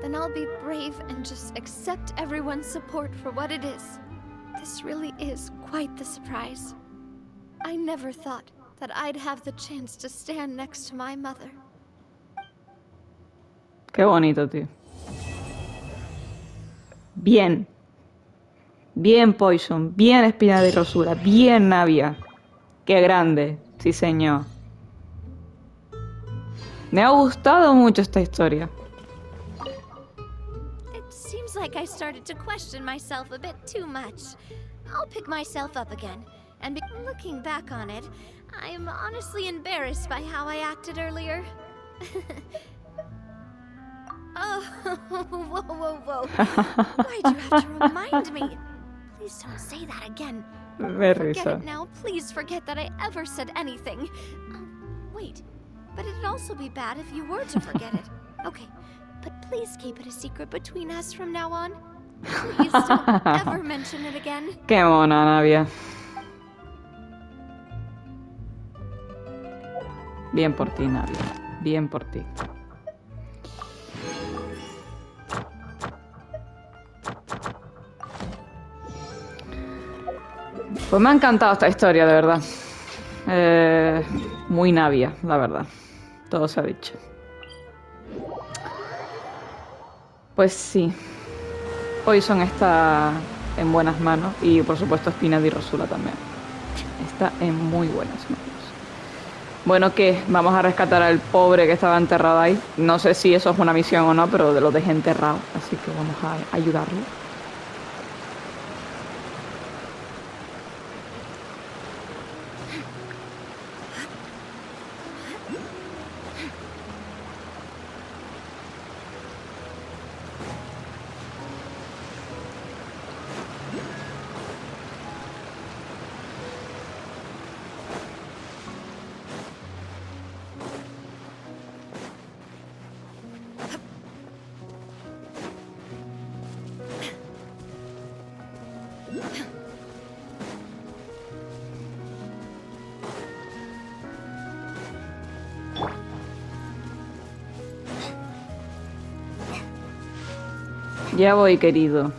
Then I'll be brave and just accept everyone's support for what it is. This really is quite the surprise. I never thought that I'd have the chance to stand next to my mother. Qué bonito, tío. Bien. Bien, Poison. Bien, Espina de Rosura. Bien, Navia. Qué grande. Sí, señor. Me ha gustado mucho esta historia. It seems like I started to question myself a bit too much. I'll pick myself up again. And looking back on it, I'm honestly embarrassed by how I acted earlier. Oh, whoa. Why'd you have to remind me? Please don't say that again. Forget it now. Please forget that I ever said anything. Wait, but it'd also be bad if you were to forget it. Okay, but please keep it a secret between us from now on. Please don't ever mention it again. Qué mona, Navia. Bien por ti, Navia. Bien por ti. Pues me ha encantado esta historia, de verdad. Muy Navia, la verdad. Todo se ha dicho. Pues sí. Poison está en buenas manos. Y por supuesto Spina di Rosula también. Está en muy buenas manos. Bueno, ¿qué? Vamos a rescatar al pobre que estaba enterrado ahí. No sé si eso es una misión o no, pero lo dejé enterrado. Así que vamos a ayudarlo. Ya voy, querido.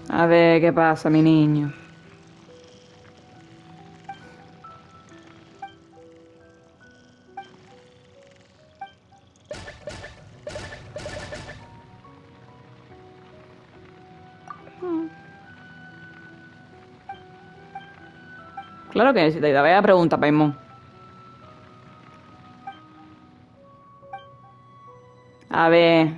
A ver, ¿qué pasa, mi niño? Claro que sí, te voy a preguntar, Paimon. A ver.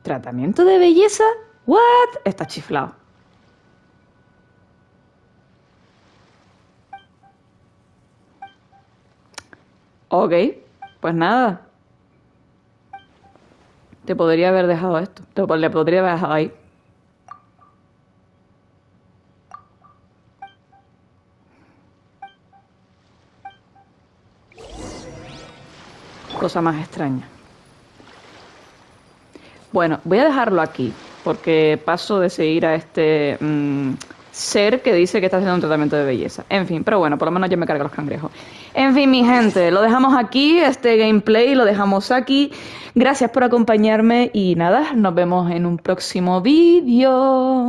¿Tratamiento de belleza? ¿What? Está chiflado. Ok, pues nada. Te podría haber dejado esto. Le podría haber dejado ahí. Cosa más extraña. Bueno, voy a dejarlo aquí, porque paso de seguir a este ser que dice que está haciendo un tratamiento de belleza. En fin, pero bueno, por lo menos ya me cargo los cangrejos. En fin, mi gente, lo dejamos aquí, este gameplay lo dejamos aquí. Gracias por acompañarme y nada, nos vemos en un próximo vídeo.